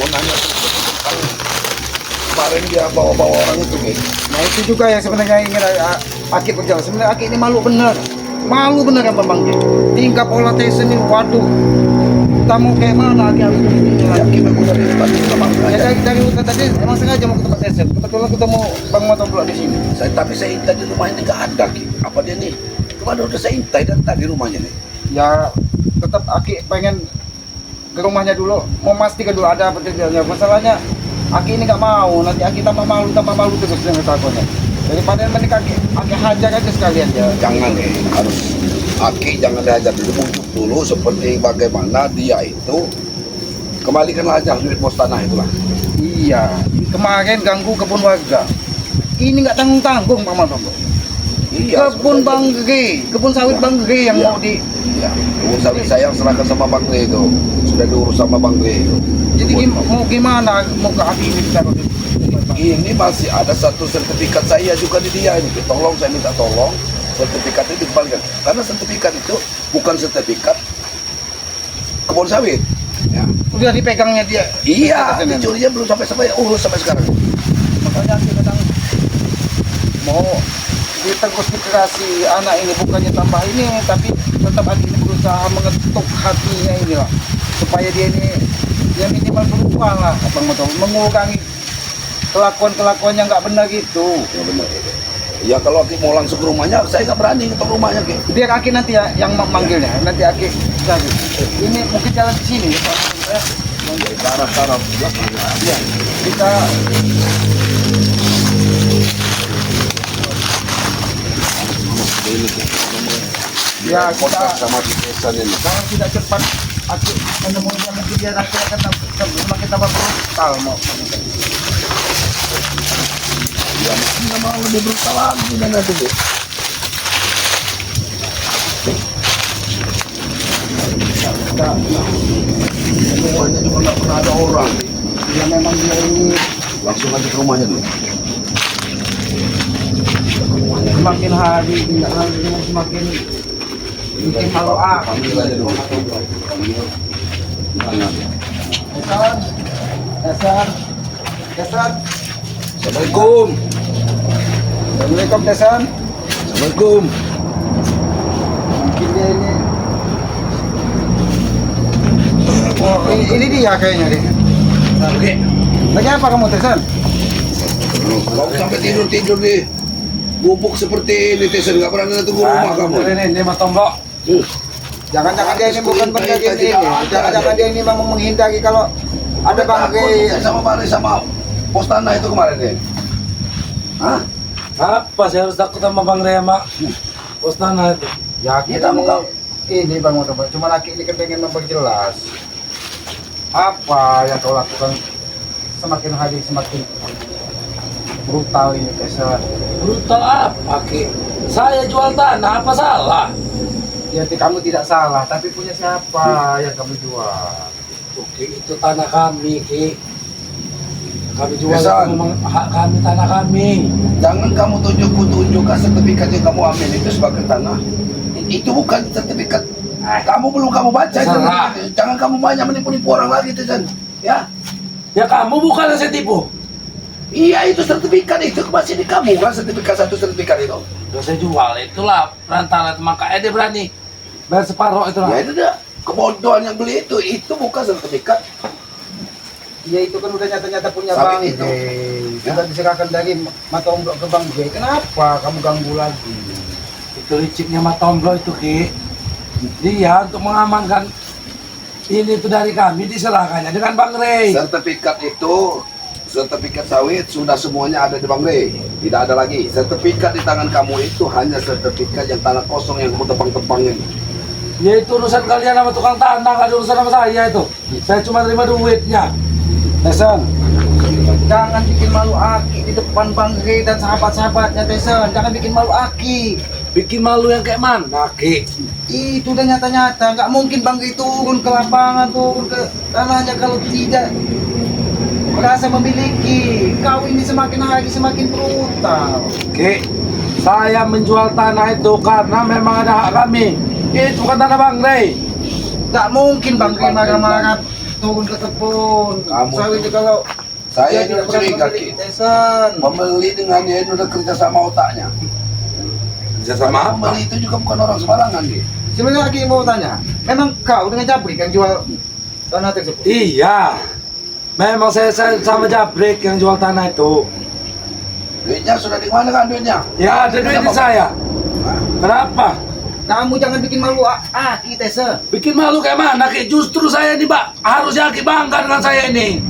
mau nanya tentang kemarin dia bawa-bawa orang itu, Ki. Nah itu juga yang sebenarnya ingin Aki berjalan. Sebenarnya Aki ini malu bener kan Bang Ki. Tingkah pola tes ini, waduh. Kita mau kayak mana Aki harus ini Ya, lagi. Ki memang dari tadi sama Ya dari hutan tadi emang sengaja mau ke tempat tes. Kebetulan ketemu Bang Motoblo di sini. tapi saya intai di rumahnya nggak ada, Ki. Apa dia nih? Kemana udah saya intai dan tadi rumahnya nih. Ya tetap Aki pengen ke rumahnya dulu, memastikan dulu ada apa tidaknya. Masalahnya Aki ini nggak mau, nanti Aki tambah malu terus dengan takutnya. Daripada mending Aki hajar aja sekalian ya. Jangan nih, harus Aki jangan dihajar dulu, bujuk dulu seperti bagaimana dia itu kembalikan aja duit pos tanah itulah. Iya, kemarin ganggu kebun warga. Ini nggak tanggung-tanggung Pak Matomo. Iya, Kebun Bang Gede, kebun sawit Bang Gede yang mau di. Iya, kebun sawit saya yang serahkan sama Bang Gede itu. Sudah diurus sama Bang Gede itu. Jadi mau gimana? Mau ke Aki ini kita Ini masih ada satu sertifikat saya juga di dia ini. Tolong saya minta tolong sertifikatnya dikembalikan. Karena sertifikat itu bukan sertifikat kebun sawit. Ya. udah dipegangnya dia. Iya, dicurinya belum sampai urus sampai sekarang. Makanya Aki kadang mau ditegus dikasih anak ini bukannya tambah ini, tapi tetap Aki ini berusaha mengetuk hatinya ini lah, supaya dia ini ya minimal berubah lah, Bang Matomo, mengurangi kelakuan yang nggak benar gitu. Ya benar. Ya kalau Aki mau langsung ke rumahnya, saya nggak berani ke rumahnya, Ki. Biar Aki nanti ya yang memanggilnya, nanti Aki cari. Ini mungkin jalan ke sini, Pak. Dari ke arah belakang. Ya, kita Ini Ki. ya Kontak kita sama di desa ini. kalau tidak cepat Aki menemuinya, mungkin dia nanti akan semakin tambah brutal mau. Ya mungkin nggak mau lebih brutal lagi dan itu, Bu. Kita Rumahnya juga nggak pernah ada orang. ya memang dia ini Langsung aja ke rumahnya dulu. semakin hari semakin bikin malu Panggil aja dulu. Mana? Desan. Assalamualaikum. Assalamualaikum Desan. Assalamualaikum. Mungkin dia ini. Oh, ini dia kayaknya deh. Oke. Lagi apa kamu Desan? Kamu sampai tidur di gubuk seperti ini, Tesen. Nggak pernah tunggu rumah kamu. Ini Matomo. Jangan-jangan dia ini bukan penjaga ini. Jangan-jangan dia ini memang menghindari kalau ada bangke. Sama Bang sama pos tanah itu kemarin deh. Hah? Apa saya harus takut sama Bang Rema? Pos tanah itu. Ya Kita mau kau. ini Bang Matomo. Cuma laki ini kan pengen memperjelas apa yang kau lakukan, semakin hari semakin brutal ini Desan. Brutal apa, Ki? Saya jual tanah, apa salah? Ya kamu tidak salah, tapi punya siapa yang kamu jual? Oke, itu tanah kami, Ki. Kami jual Desan. itu memang hak kami, tanah kami. Jangan kamu tunjukkan sertifikat yang kamu ambil itu sebagai tanah. Itu bukan sertifikat. Kamu belum baca. Terserah. Jangan kamu banyak menipu-nipu orang lagi, Tesen. Ya. Ya kamu bukan yang saya tipu. Iya, itu sertifikat itu masih di kamu kan, sertifikat sertifikat itu. Udah saya jual, itulah perantara teman dia berani bayar separuh itu lah. Ya itu dia kebodohan yang beli itu bukan sertifikat. Ya itu kan udah nyata-nyata punya Sawit Bang itu. J. Sudah diserahkan dari mata ombak ke Bang J. Kenapa kamu ganggu lagi? Itu liciknya Matomblo itu, Ki. Dia untuk mengamankan ini itu dari kami diserahkannya dengan Bang Rey. Sertifikat sawit sudah semuanya ada di Bang Rey. Tidak ada lagi. Sertifikat di tangan kamu itu hanya sertifikat yang tanah kosong yang kamu tebang-tebangin. Ya itu urusan kalian sama tukang tanah, nggak ada urusan sama saya itu. Saya cuma terima duitnya. Desan, jangan bikin malu Aki di depan Bang J dan sahabat-sahabatnya Desan. Jangan bikin malu Aki. Bikin malu yang kayak mana, Ki? Itu udah nyata-nyata. Nggak mungkin Bang J turun ke lapangan, turun ke tanahnya kalau tidak merasa memiliki. Kau ini semakin hari semakin brutal. Ki, saya menjual tanah itu karena memang ada hak kami. Itu bukan tanah Bang Rey. Nggak mungkin Bang J marah-marah turun ke kebun. Kamu Sawit tuh- kalau Saya dia ini tidak pernah curiga, membeli Ki. Tesan. Pembeli dengan dia itu udah kerja sama otaknya. Kerja sama apa? Pembeli itu juga bukan orang sembarangan, Ki. Sebenarnya lagi mau tanya, memang kau dengan Jabrik yang jual tanah tersebut? Iya. Memang saya sama Jabrik yang jual tanah itu. Duitnya sudah di mana kan duitnya? Ya ada duit di saya. Nah, Kenapa? Kamu jangan bikin malu Aki Tesa. Bikin malu kayak mana Ki? Justru saya ini Pak harusnya Ki bangga dengan saya ini.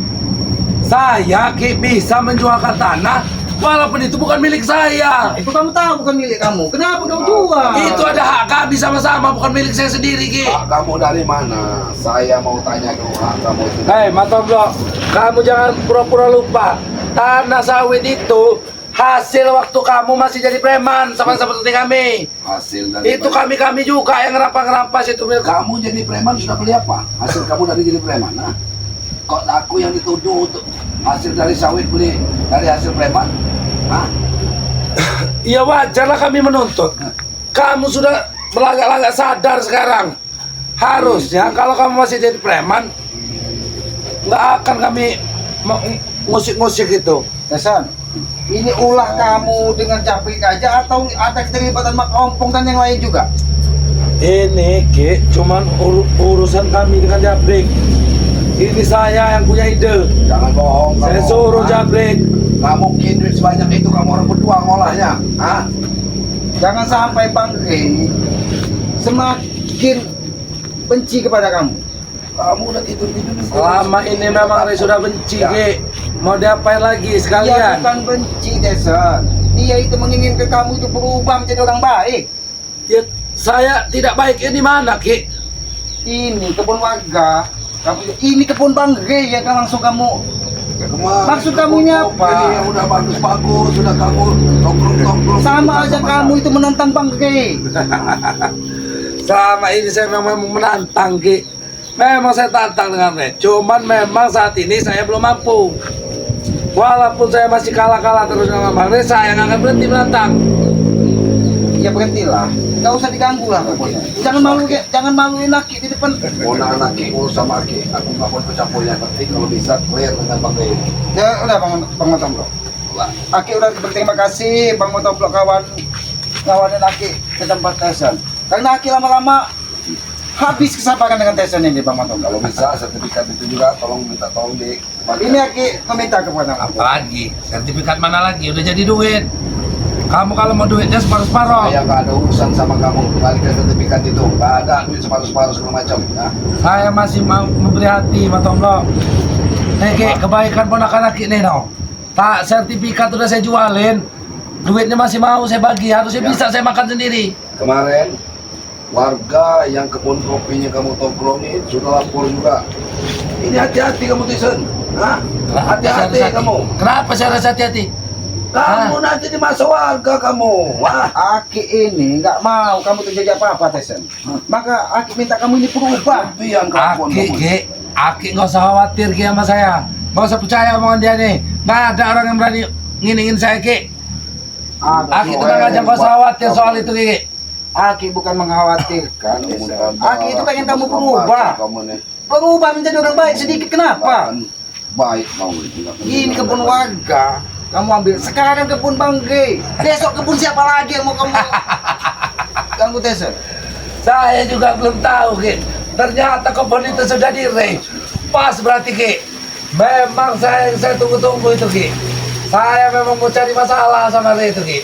Saya Ki bisa menjualkan tanah walaupun itu bukan milik saya. Itu kamu tahu bukan milik kamu. Kenapa kamu jual? Itu ada hak kami sama-sama bukan milik saya sendiri Ki. Pak, kamu dari mana? Saya mau tanya dulu, kamu itu. Hei Matonglo, kamu jangan pura-pura lupa. Tanah sawit itu hasil waktu kamu masih jadi preman sama seperti kami. Hasil dari Itu kami juga yang ngerampas itu milik kamu. Kamu jadi preman sudah beli apa? Hasil kamu dari jadi preman, nah? Kok aku yang dituduh untuk hasil dari sawit beli dari hasil preman? Hah? Ya wajarlah kami menuntut. Kamu sudah melagak-lagak sadar sekarang. Harusnya kalau kamu masih jadi preman, nggak akan kami ngusik-ngusik itu. Tesan, ini ulah kamu dengan Jabrik aja atau ada keterlibatan Mak Ompong dan yang lain juga? Ini Ki, cuman urusan kami dengan Jabrik. Ini saya yang punya ide. Jangan bohong. Saya kamu. suruh Hah? Jabrik. Nggak mungkin duit sebanyak itu kamu orang berdua ngolahnya. Hah? Jangan sampai Bang Rey semakin benci kepada kamu. Kamu udah tidur-tidur. Selama ini memang Rey sudah benci Ya. Ki. Mau diapain lagi Dia sekalian? bukan benci, Tesan. Dia itu menginginkan kamu itu berubah menjadi orang baik. Ya, saya tidak baiknya di mana Ki? Ini kebun warga. Ini kebun Bang Rey ya kan langsung kamu. Ya, kemarin Maksud kamunya apa? Ini yang udah bagus-bagus, sudah kamu tongkrong-tongkrong. Sama aja kamu itu menantang Bang Rey. Selama ini saya memang menantang Ki. Memang saya tantang dengan Rey. Cuman memang saat ini saya belum mampu. Walaupun saya masih kalah-kalah terus dengan Bang Rey, saya nggak akan berhenti menantang. Ya berhentilah. Gak usah diganggu lah pokoknya. Jangan maluin Aki di depan. Mau anak urus sama Aki, aku nggak mau ikut campurnya. Penting kalau bisa clear dengan Bang Rey. Ya udah Bang Motoblok. Lah, Aki udah berterima kasih Bang Motoblok ngawanin Aki ke tempat Tesan. Karena Aki lama-lama habis kesabaran dengan Tesan ini Bang kalau Motoblok. bisa sertifikat itu juga minta tolong di. Ini Aki meminta kepada kamu. Apalagi? Sertifikat mana lagi? Udah jadi duit. Kamu kalau mau duitnya separuh-separuh. Saya nggak ada urusan sama kamu. Balikan sertifikat itu. Nggak ada duit separuh-separuh segala macam. Ya. Saya masih mau memberi hati, Matonglo. Ki, kebaikan ponakan Aki nih, no. Tak sertifikat udah saya jualin. Duitnya masih mau saya bagi. Harusnya Ya. bisa saya makan sendiri. Kemarin warga yang kebun kopinya kamu tongkrongin sudah lapor juga. Ini hati-hati kamu Tyson. Hah? Hati-hati kamu. Kenapa saya harus hati-hati? Kamu nanti di masa warga kamu. Wah. Aki ini nggak mau kamu terjadi apa-apa Tesan. Maka Aki minta kamu ini berubah. Tapi yang kebun kamu. Aki nggak usah khawatir Ki sama saya. Nggak usah percaya omongan dia nih. Nggak ada orang yang berani ngingin saya Ki. Aki tenang aja nggak usah khawatir soal itu Ki. Aki bukan mengkhawatirkan. Kamu Tesan. tambah- Aki itu pengen kamu tambah berubah. Kamu nih. Berubah menjadi orang baik sedikit. Kenapa? Bahkan baik mau itu. Ini kebun warga. Kamu ambil sekarang kebun Bang Rey. Besok kebun siapa lagi yang mau kamu ganggu Tesan? Saya juga belum tahu Ki. Ternyata kebun itu sudah di Rey. Pas berarti Ki. Memang saya tunggu-tunggu itu Ki. Saya memang mau cari masalah sama Rey itu Ki.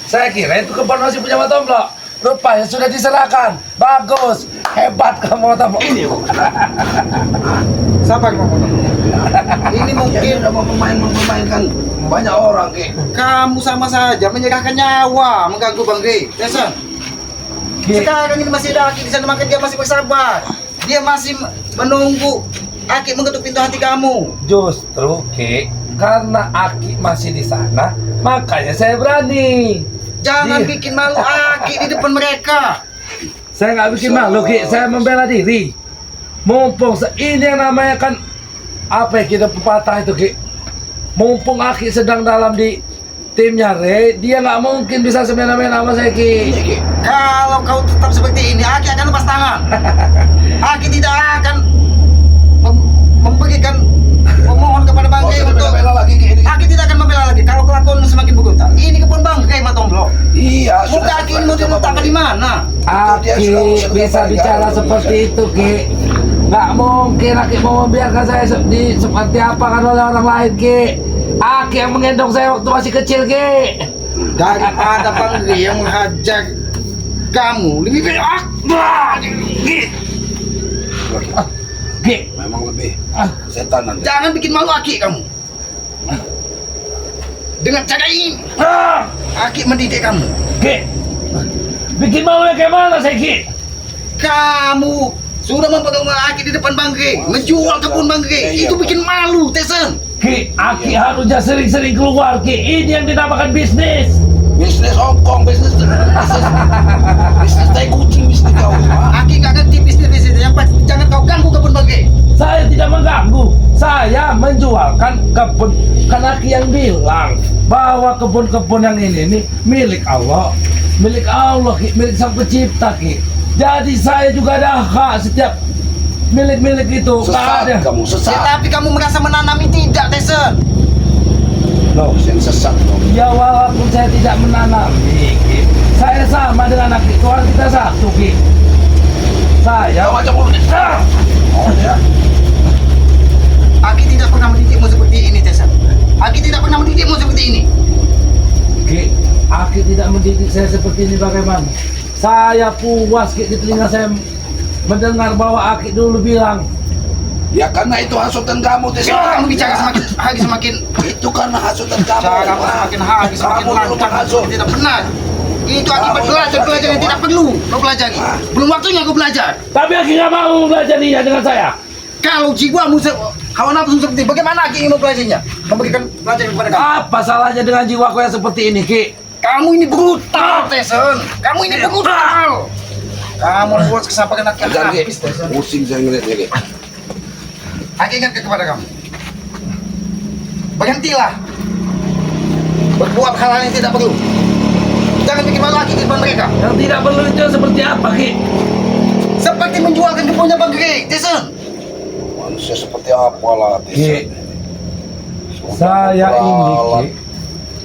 Saya kira itu kebun masih punya Matonglo. Rupanya sudah diserahkan. Bagus. Hebat kamu Matonglo. Ini Sabar Bang Motoblok. Ini mungkin Mungkin udah mau memainkan banyak orang Ki. kamu sama saja menyerahkan nyawa mengganggu Bang Rey. Tesan. Ki. Sekarang ini masih ada Aki di sana, maka dia masih bersabar. Dia masih menunggu Aki mengetuk pintu hati kamu. Justru Ki, karena Aki masih di sana, makanya saya berani. Jangan Dia- bikin malu Aki di depan mereka. Saya nggak bikin malu Ki, saya membela diri. Mumpung ini yang namanya kan apa ya kita pepatah itu Ki. Mumpung Aki sedang dalam di timnya Rey, dia nggak mungkin bisa semena-mena sama saya Ki. Ini Ki. Kalau kau tetap seperti ini, Aki akan lepas tangan. Aki tidak akan mana? Dia Aki sudah usaha bisa kembali, bicara kan? seperti itu, Ki. Nggak mungkin Aki mau membiarkan saya seperti apa kan oleh orang lain, Ki. Aki yang menggendong saya waktu masih kecil, Ki. Daripada Bang Gre yang menghajar kamu, lebih baik Ki. Ki. Memang lebih Ah, setan nanti. Jangan bikin malu Aki kamu. Dengan cara ini, ah, Aki mendidik kamu. Ki. Bikin malu ya kayak mana saya, Ki? Kamu sudah mempegang Aki di depan Bang Gre, menjual kebun Bang Gre. Itu bikin malu, Tesen. Ki, Aki harusnya sering-sering keluar, Ki. Ini yang dinamakan bisnis. Bisnis Hongkong, bisnis tai kucing, bisnis kau. Aki gak ngerti bisnis yang pasti jangan kau ganggu kebun Bang Gre. Saya tidak mengganggu. Saya menjualkan kebun. Kan Aki yang bilang bahwa kebun-kebun yang ini nih milik Allah. Milik Allah, Ki. Milik Sang Pencipta, Ki. Jadi saya juga ada hak setiap milik-milik itu. Nggak Sesat ada. kamu, Ya, sesat. tapi kamu merasa menanami tidak, Tesen. Loh, Yang sesat dong. ya walaupun saya tidak menanami, Ki. Saya sama dengan Aki. Tuhan kita satu, Ki. Saya Kau macam mulut. Oh ya. Aki tidak pernah mendidikmu seperti ini, Tesen. Aki tidak pernah mendidikmu seperti ini. Ki, Aki tidak mendidik saya seperti ini bagaimana? Saya puas Ki, di telinga saya mendengar bahwa Aki dulu bilang, Ya karena itu hasutan kamu, Tis. Kamu bicara semakin hari semakin Itu karena hasutan kamu. cara kamu semakin hari semakin Kamu dulu lancar, menghasut. tidak benar. Itu akibat Kamu belajar yang tidak tidak perlu kau pelajari. Ah. Belum waktunya kau belajar. tapi Aki nggak mau belajar dengan saya. Kalau jiwamu hawa nafsu seperti bagaimana Aki ingin mempelajarinya? Memberikan pelajaran kepada kamu. Apa salahnya dengan jiwaku yang seperti ini, Ki? Kamu ini brutal, Tesen. Kamu ini brutal. Kamu buat kesabaran Aki Jangan, Ki. habis, Tesen. Pusing saya ngeliatnya, Ki. Aki ingatkan kepada kamu. Berhentilah berbuat hal-hal yang tidak perlu. Jangan bikin malu Aki di depan mereka. Yang tidak perlu itu seperti apa, Ki? Seperti menjualkan kebunnya Bang Gre, Tesen. Manusia seperti apa lah, Tis? Ki, saya ini, Ki.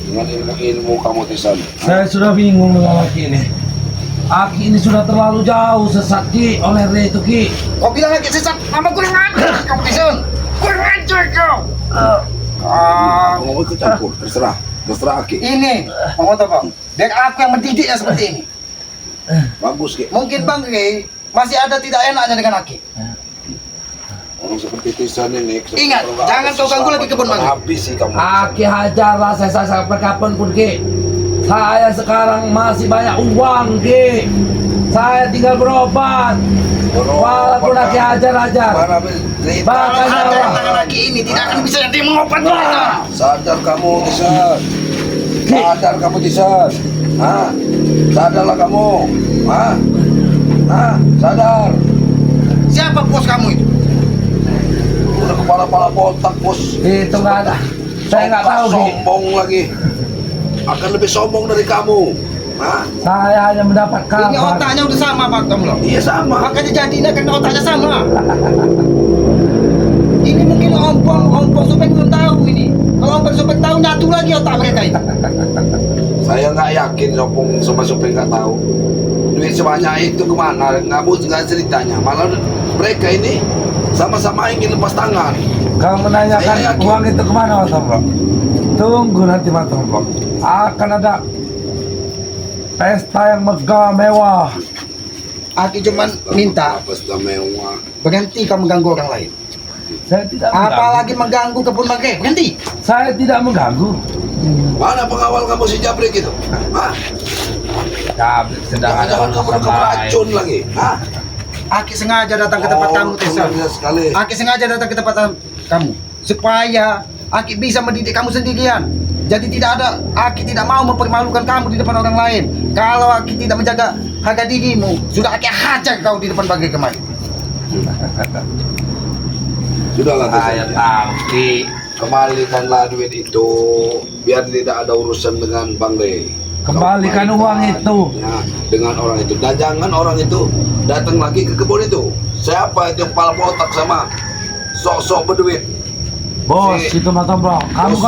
Dengan ilmu-ilmu kamu, Tisan. Saya sudah bingung dengan Aki ini. Aki ini sudah terlalu jauh sesat, Ki, oleh Re itu, Ki. Kau bilang lagi sesat, mama kurang ajar kamu, Tesen. Kurang ajar kau. Mau ikut campur, terserah. Terserah, Ki. Ini, mau tahu Bang? Biar aku yang mendidiknya seperti ini. Bagus, Ki. Mungkin Bang Gre masih ada tidak enaknya dengan Aki. Orang seperti Tisan ini. Ingat, kalau nggak jangan ada kau ganggu susah, lagi kebun Bang. Habis sih kamu. Aki hajarlah saya sampai kapanpun, Ki. Saya sekarang masih banyak uang, Ki. Saya tinggal berobat. Walaupun Aki hajar-hajar. Mana Bahkan Kalau ada nyawa. tangan Aki ini tidak akan bisa dia mengobati mereka. Sadar kamu, Tisan. Sadar kamu, Tisan. Hah? Sadarlah kamu. Hah? Hah? Sadar. Siapa bos kamu itu? Udah kepala-kepala botak, bos. Itu nggak ada. Saya nggak tahu, Ki. Sombong lagi. Akan lebih sombong dari kamu. Hah? Saya hanya mendapat Ini kabar. otaknya udah sama Bang kamu loh. Iya sama. Makanya jadinya karena otaknya sama. Ini mungkin ompong supaya belum tahu ini. Kalau ompong supaya tahu nyatu lagi otak mereka ini. Saya nggak yakin Sopong sama Supeng nggak tahu. Duit sebanyak itu kemana? Nggak ceritanya. Malah mereka ini sama-sama ingin lepas tangan. Kamu menanyakan Saya yakin. uang itu kemana, Mas Bro? Tunggu nanti, Mas Bro. Akan ada pesta yang megah mewah. Aki cuman minta Apa sudah mewah? berhenti kamu mengganggu orang lain. Saya tidak mengganggu. Apalagi mengganggu kebun Bang Gre. Berhenti. Saya tidak mengganggu. Mana pengawal kamu si Jabrik itu? Hah? Ya, sedang ada Jangan-jangan kamu urusan udah lain. racun lagi. Hah? Aki sengaja datang ke tempat kamu, Tessa. Lihat sekali. Aki sengaja datang ke tempat kamu supaya Aki bisa mendidik kamu sendirian. Jadi tidak ada, Aki tidak mau mempermalukan kamu di depan orang lain. Kalau Aki tidak menjaga harga dirimu, sudah Aki hajar kau di depan Bang Gre kemarin. Sudahlah, Saya Tisan. tahu, Ki. Kembalikanlah duit itu biar tidak ada urusan dengan Bang Re. Kembalikan uang itu. Ya, dengan orang itu. Dan jangan orang itu datang lagi ke kebun itu. Siapa itu yang kepala botak sama sok-sok berduit? Bos, Si- itu Mas Bro. Kamu Bos.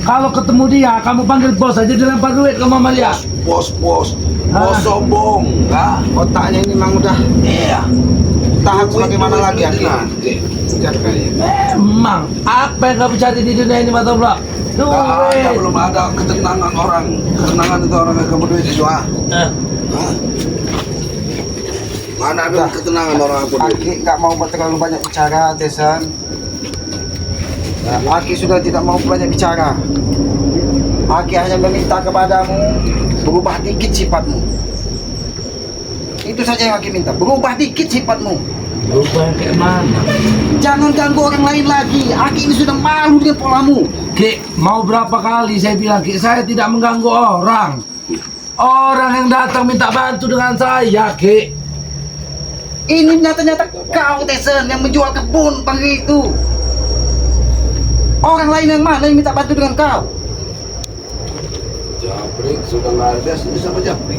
kalau ketemu dia, kamu panggil bos aja dilempar duit ke Mama Lia. pos-pos, mau sombong, ha? Otaknya ini memang udah Iya. tahap bagaimana lagi Aki? Nah, oke. Memang apa yang kamu cari di dunia ini Mata Blok? Ada, Duit. belum ada ketenangan orang. Ketenangan itu orang yang kamu duit itu, ha? Eh, Hah? Mana ada ketenangan orang aku duit? Aki nggak mau terlalu banyak bicara, Tesan. Aki sudah tidak mau banyak bicara. Aki hanya meminta kepadamu berubah dikit sifatmu. Itu saja yang Aki minta, berubah dikit sifatmu. Berubah kayak mana? Jangan ganggu orang lain lagi. Aki ini sudah malu dengan polamu. Ki, mau berapa kali saya bilang Ki, saya tidak mengganggu orang. Orang yang datang minta bantu dengan saya, Ki. Ini nyata-nyata kau, Tesan, yang menjual kebun pagi itu. Orang lain yang mana yang minta bantu dengan kau? Jabrik sudah nggak ada sini sama Jabrik.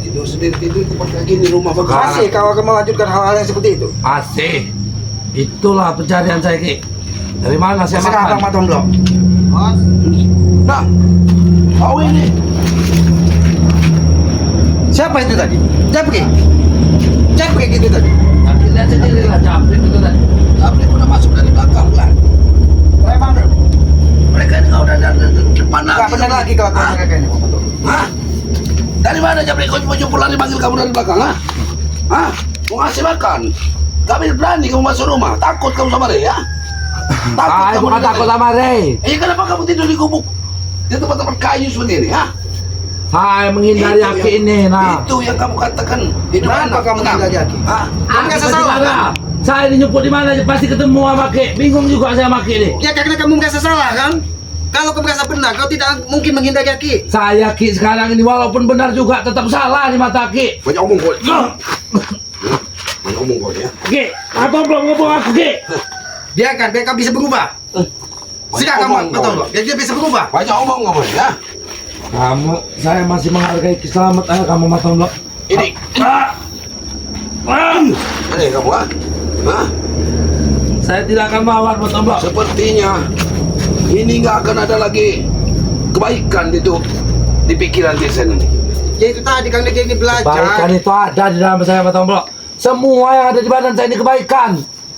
Tidur sendiri tidur tempat kayak gini rumah bagus. Masih kau akan melanjutkan hal-hal yang seperti itu? Asih. Itulah pencarian saya, Ki. Dari mana saya Sekarang makan? Matong Blok. Nah, kau ini Siapa itu tadi? Jabrik? Jabrik itu tadi? Tapi lihat sendiri lah, Jabrik itu tadi. Jabrik udah masuk dari belakang kan? Memang Mereka ini udah dari depan lagi. nggak benar lagi kalau kau mereka ini. Hah? Dari mana Jabrik? Kau cuma pulang dipanggil kamu dari belakang, ha? Hah? Mau ngasih makan? Kami berani kamu masuk rumah? Takut kamu sama dia, ya? Saya kamu bukan dengan takut dia? sama Rey. Kenapa kamu tidur di gubuk? Di tempat-tempat kayu seperti ini, ha? Saya menghindari Itu Aki yang- ini, nah. Itu yang kamu katakan. Hidup Kenapa enak, kamu tenang. menghindari Aki? Hah? Kamu nggak Aki salah, pasti kan? ada. Saya dijemput di mana aja pasti ketemu sama Ki. Bingung juga saya sama Ki ini. Ya karena kamu merasa salah kan? Kalau kau merasa benar, kau tidak mungkin menghindari Aki. Saya Ki sekarang ini walaupun benar juga tetap salah di mata Ki. Banyak omong kau. Banyak omong kau ya. Ki, atau belum ngomong aku Ki? Biarkan, biar kau bisa berubah. Silakan omong kamu, Matong kau. Blok. Biar dia bisa berubah. Banyak omong kamu ya. Saya masih menghargai keselamatan kamu Matong Blok. Ini. Ah! Ah! Ini kamu, ha? Hah? Saya tidak akan melawan Matong Blok. Sepertinya ini nggak akan ada lagi kebaikan itu di pikiran desa ini. Ya itu tadi Kang Deki ini Kebaikan belajar. itu ada di dalam saya Matong Blok. Semua yang ada di badan saya ini kebaikan.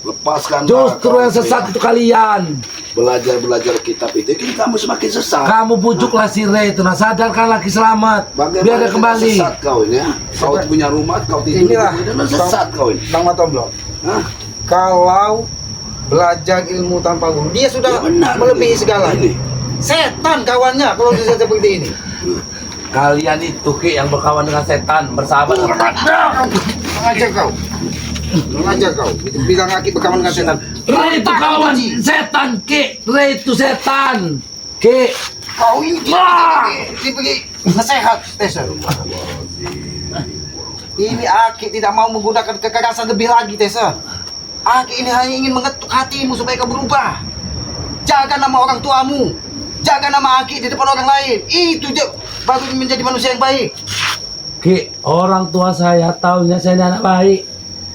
Lepaskan. Justru yang sesat itu kalian. Belajar kitab itu, kini kamu semakin sesat. Kamu pujuklah si Rey itu, nah sadarkan lagi selamat. Biar dia tidak kembali. Sesat kau ini, ya? Kau punya rumah, kau tidur Inilah di sini, sesat kau ini. Bang Matong Blok. Hah? Kalau belajar ilmu tanpa guru, dia sudah Ya benar. melebihi segala. Ini. Setan kawannya kalau bisa seperti ini. Kalian itu Ki yang berkawan dengan setan, bersahabat dengan setan. Mengajar kau. Mengajar kau. Itu bilang Aki berkawan dengan setan. Rey itu kawan setan Ki, Rey itu setan. Ki, Kau ini diberi nasihat, Tesa. Ini Aki tidak mau menggunakan kekerasan lebih lagi, Tesa. Aki ini hanya ingin mengetuk hatimu supaya kau berubah. Jaga nama orang tuamu. Jaga nama Aki di depan orang lain. Itu dia baru menjadi manusia yang baik. Ki, orang tua saya tahunya saya ini anak baik.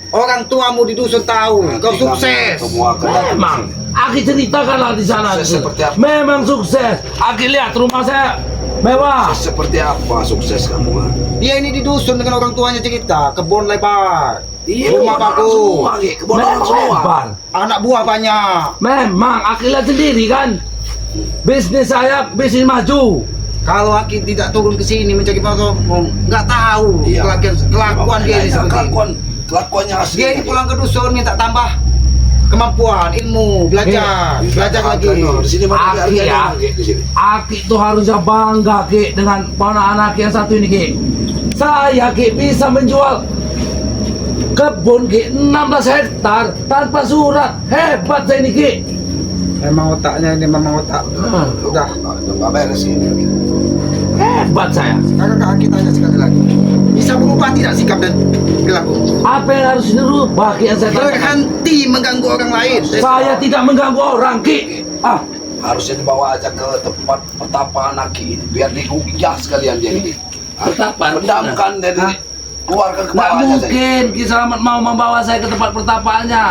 Orang tuamu di dusun tahu kau Nanti sukses. Kamu akan datang Memang, ke sini. Aki ceritakanlah di sana. Sukses seperti apa? Memang sukses. Aki lihat rumah saya mewah. Seperti apa sukses kamu? Ha? Dia ini di dusun dengan orang tuanya cerita, kebun lebar, Iya, rumah kebun orang bagus, semua, Ki. Kebun orang Memang semua. lebar. anak buah banyak. Memang, Aki lihat sendiri kan. Bisnis saya bisnis maju. Kalau Aki tidak turun ke sini mencari foto, nggak tahu Iya. kelakuan dia ini seperti ini. Kelakuannya asli. Dia ini pulang ke dusun minta tambah kemampuan, ilmu, belajar, belajar lagi. Di sini mana Aki harganya, ya. Ki, di sini. Aki tuh harusnya bangga Ki dengan ponakan Aki yang satu ini Ki. Saya Ki bisa menjual kebun Ki 16 hektar tanpa surat. Hebat saya ini Ki. Memang otaknya ini memang otak. Udah. Nggak beres ini. Hebat saya. Sekarang Kak Aki tanya sekali lagi. Bisa berubah tidak sikap dan perilaku? Apa yang harus dirubah Ki yang saya katakan? Berhenti mengganggu orang lain. Saya tidak mengganggu orang Ki. Ah, Harusnya dibawa aja ke tempat pertapaan Aki ini, biar dihujah sekalian dia ini. Pertapaan? Pendamkan dari Hah? keluarga ke nggak bawahnya saja. mungkin Ki Selamat mau membawa saya ke tempat pertapaannya.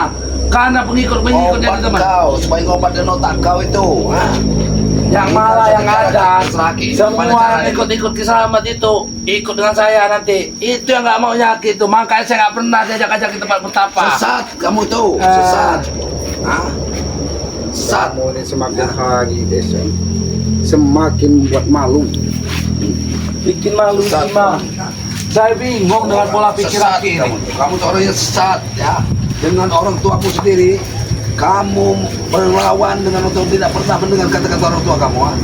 Karena pengikut-pengikutnya di Obat tempat. kau, supaya ngobat dan otak kau itu. Ha? Yang malah yang ada Selaki. semua yang ikut-ikut ke Selamat itu ikut dengan saya nanti. Itu yang nggak mau nyakit itu. Makanya saya nggak pernah diajak-ajak ke tempat bertapa. Sesat kamu tuh, sesat. Hah? Sesat. Kamu ini semakin hari desa, semakin buat malu. Bikin malu Sesat. Ima. Saya bingung dengan pola pikir Sesat Aki kamu. ini. Kamu tuh orang yang sesat ya. Dengan orang tuamu sendiri, kamu berlawan dengan orang tua, tidak pernah mendengar kata-kata orang tua kamu. Ha?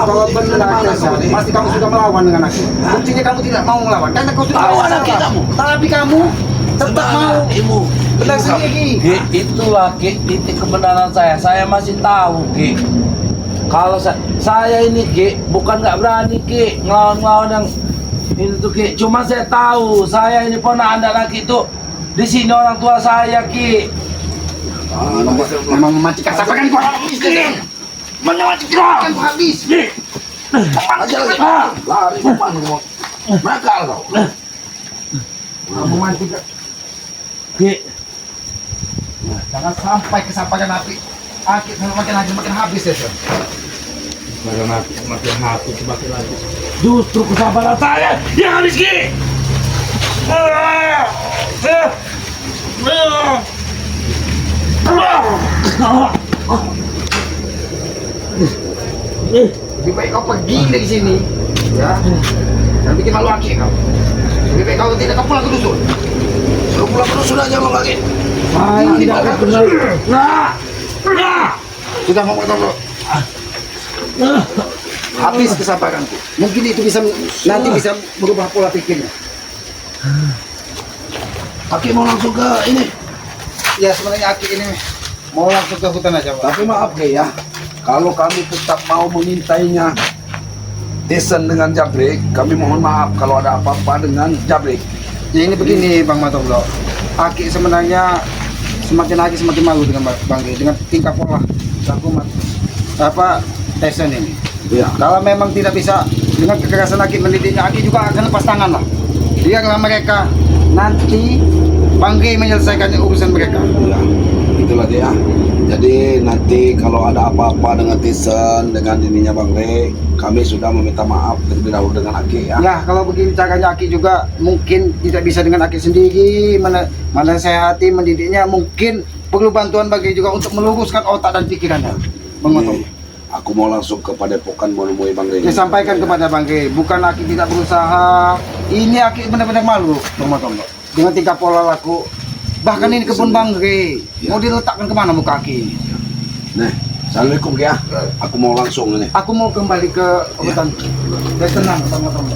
Kalau Kamu benar dari mana desa, kamu ini? pasti kamu sudah melawan dengan aku. Buktinya kamu tidak mau melawan, karena kau sudah Lawan salah. lagi kamu. Tapi kamu tetap mau. Ibu. Benar sendiri. Ki, itulah Ki, titik kebenaran saya. Saya masih tahu Ki. Kalau saya ini Ki, bukan nggak berani Ki ngelawan-ngelawan yang itu Ki. Cuma saya tahu saya ini ponakan anak laki itu di sini orang tua saya Ki. Memang memancing kasapakan kau habis deh. Memancing kau habis. Ki. Aja lagi. Lari kemana kamu? Nakal kau. Kamu memancing. Ki. Jangan sampai kesampakan api. Akit makin habis deh. Makin hati semakin habis. Justru kesabaran saya yang habis Ki. Lebih baik kau pergi dari sini, ya. Dan bikin malu akik kau. Lebih baik kau tidak kau pulang ke dusun. Suruh pulang terus sudah jangan lagi. Saya tidak akan benar. Sudah mau ketemu. Habis kesabaranku. Mungkin itu bisa nanti bisa berubah pola pikirnya. Aki mau langsung ke ini. Ya sebenarnya akik ini mau langsung ke hutan aja, Pak. Tapi maaf Ki ya, kalau kami tetap mau mengintainya Desen dengan Jabrik, kami mohon maaf kalau ada apa-apa dengan Jabrik. Ya ini begini Bang Matoblo. Akik sebenarnya semakin lagi semakin malu dengan Bang Ge, dengan tingkah pola laku apa Tyson ini. Iya. Kalau memang tidak bisa dengan kekerasan Akik mendidiknya, Akik juga akan lepas tangan lah. Biarlah mereka nanti Bang Ge menyelesaikan urusan mereka. Iya. Itulah dia. Jadi nanti kalau ada apa-apa dengan Desen, dengan ininya Bang Re, kami sudah meminta maaf terlebih dahulu dengan Aki ya. Ya kalau begini caranya Akik juga mungkin tidak bisa dengan Akik sendiri menasehati mendidiknya, mungkin perlu bantuan Bang Ge juga untuk meluruskan otak dan pikirannya. Bang Matoblo. Ini, aku mau langsung ke Padepokan menemui Bang Re. Dia sampaikan kepada Bang Ge, bukan Aki tidak berusaha. Ini Aki benar-benar malu, Bang Matoblo, dengan tingkah pola laku. Bahkan ini kebun Bang Ge, mau diletakkan kemana muka Aki? Nah, assalamualaikum Ki ya. Aku mau langsung ini. Aku mau kembali ke hutan. Biar tenang, Bang Matoblo.